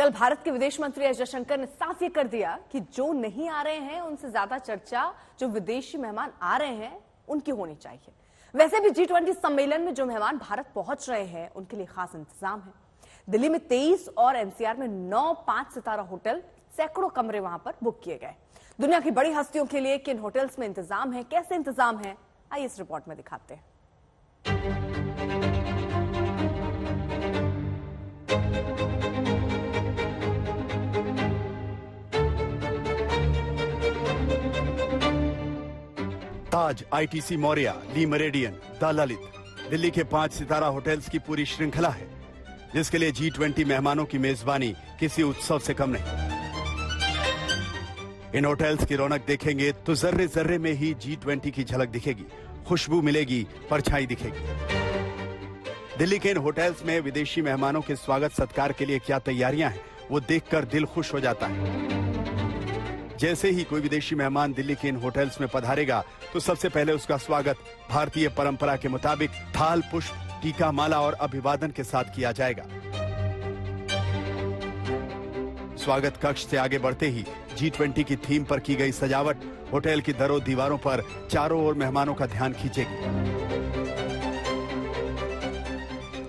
कल भारत के विदेश मंत्री एस जयशंकर ने साफ ये कर दिया कि जो नहीं आ रहे हैं उनसे ज्यादा चर्चा जो विदेशी मेहमान आ रहे हैं उनकी होनी चाहिए। वैसे भी G20 सम्मेलन में जो मेहमान भारत पहुंच रहे हैं उनके लिए खास इंतजाम है। दिल्ली में 23 और एनसीआर में 9 5 सितारा होटल, सैकड़ों कमरे वहां पर बुक किए गए। दुनिया की बड़ी हस्तियों के लिए किन होटल्स में इंतजाम है, कैसे इंतजाम है, आइए इस रिपोर्ट में दिखाते हैं। Taj, ITC Maurya, le Meridien, the Lalit, Delhi के 5 सितारा होटल्स की पूरी श्रृंखला है, जिसके लिए G20 मेहमानों की मेजबानी किसी उत्सव से कम नहीं। इन होटल्स की रौनक देखेंगे तो जर्रे जर्रे में ही G20 की झलक दिखेगी, खुशबू मिलेगी, परछाई दिखेगी। दिल्ली के इन होटल्स में विदेशी मेहमानों के स्वागत सत्कार के लिए क्या तैयारियां हैं, वो देखकर दिल खुश हो जाता है। जैसे ही कोई विदेशी मेहमान दिल्ली के इन होटल्स में पधारेगा तो सबसे पहले उसका स्वागत भारतीय परंपरा के मुताबिक थाल, पुष्प, टीका, माला और अभिवादन के साथ किया जाएगा। स्वागत कक्ष से आगे बढ़ते ही G20 की थीम पर की गई सजावट होटल की दरों दीवारों पर चारों ओर मेहमानों का ध्यान खींचेगी।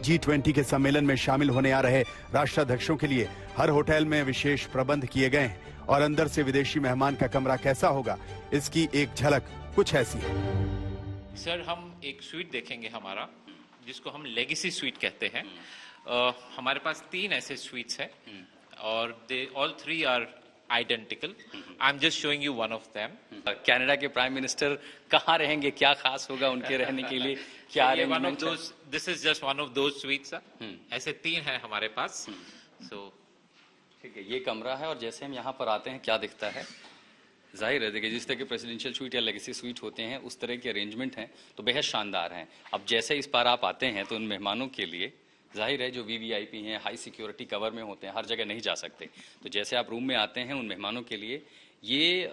G20 के सम्मेलन में शामिल होने आ रहे राष्ट्राध्यक्षों के लिए हर होटल में विशेष प्रबंध किए गए हैं और अंदर से विदेशी मेहमान का कमरा कैसा होगा, इसकी एक झलक कुछ ऐसी है। सर, हम एक स्वीट देखेंगे हमारा, जिसको हम लेगेसी स्वीट कहते हैं। हमारे पास 3 ऐसे स्वीट्स हैं और they all 3 are identical. I am just showing you one of them. Canada के प्राइम मिनिस्टर कहाँ रहेंगे, क्या खास होगा उनके रहने के लिए, क्या अरेंजमेंट है? This is just one of those sweets. ऐसे 3 हैं हमारे पास। सो ठीक है, ये कमरा है और जैसे हम यहाँ पर आते हैं क्या दिखता है, जाहिर है देखिए जिस तरह के प्रेसिडेंशियल स्वीट या लेगेसी स्वीट होते हैं उस तरह के अरेंजमेंट हैं तो बेहद शानदार हैं। अब जैसे इस बार आप आते हैं तो उन मेहमानों के लिए जाहिर है जो VVIP हैं, हाई सिक्योरिटी कवर में होते हैं, हर जगह नहीं जा सकते, तो जैसे आप रूम में आते हैं उन मेहमानों के लिए ये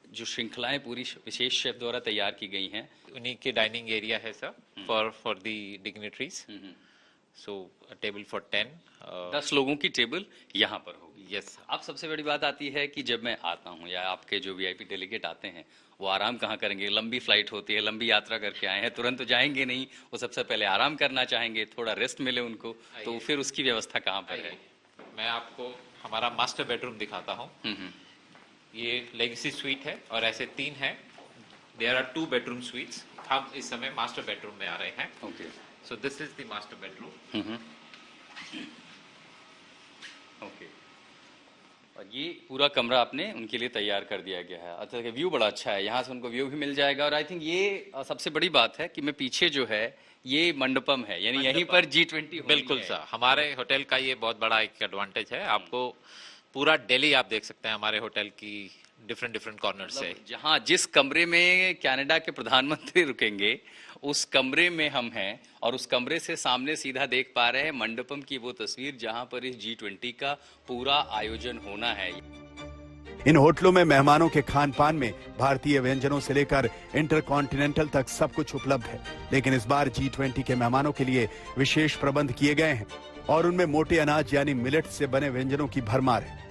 जो श्रृंखलाएं पूरी विशेष शेफ द्वारा तैयार की गई हैं। उन्हीं के डाइनिंग एरिया है sir for the dignitaries. So table for 10 लोगों की टेबल यहाँ पर होगी। यस। अब सबसे बड़ी बात आती है कि जब मैं आता हूँ या आपके जो VIP डेलीगेट आते हैं वो आराम कहाँ करेंगे? लंबी फ्लाइट होती है, लंबी यात्रा करके आए हैं, तुरंत तो जाएंगे नहीं, वो सबसे पहले आराम करना चाहेंगे, थोड़ा रेस्ट मिले उनको, तो फिर उसकी व्यवस्था कहाँ पर है? मैं आपको हमारा मास्टर बेडरूम दिखाता हूँ। ये लेगेसी स्वीट है और ऐसे 3 हैं। There are 2 bedroom suites. हम इस समय मास्टर बेडरूम में आ रहे हैं। Okay, so this is the master bedroom. Okay, और ये पूरा कमरा आपने उनके लिए तैयार कर दिया गया है। अच्छा, व्यू बड़ा अच्छा है, यहाँ से उनको व्यू भी मिल जाएगा। और आई थिंक ये सबसे बड़ी बात है कि मैं पीछे जो है ये मंडपम है, यानी यहीं पर G20 बिल्कुल सर, हमारे होटल का ये बहुत बड़ा एक एडवांटेज है। आपको पूरा दिल्ली आप देख सकते हैं हमारे होटल की डिफरेंट कॉर्नर से। जहाँ जिस कमरे में कनाडा के प्रधानमंत्री रुकेंगे उस कमरे में हम हैं और उस कमरे से सामने सीधा देख पा रहे हैं मंडपम की वो तस्वीर जहां पर इस G20 का पूरा आयोजन होना है। इन होटलों में मेहमानों के खान पान में भारतीय व्यंजनों से लेकर इंटरकॉन्टिनेंटल तक सब कुछ उपलब्ध है, लेकिन इस बार G20 के मेहमानों के लिए विशेष प्रबंध किए गए हैं और उनमें मोटे अनाज यानी मिलेट से बने व्यंजनों की भरमार है।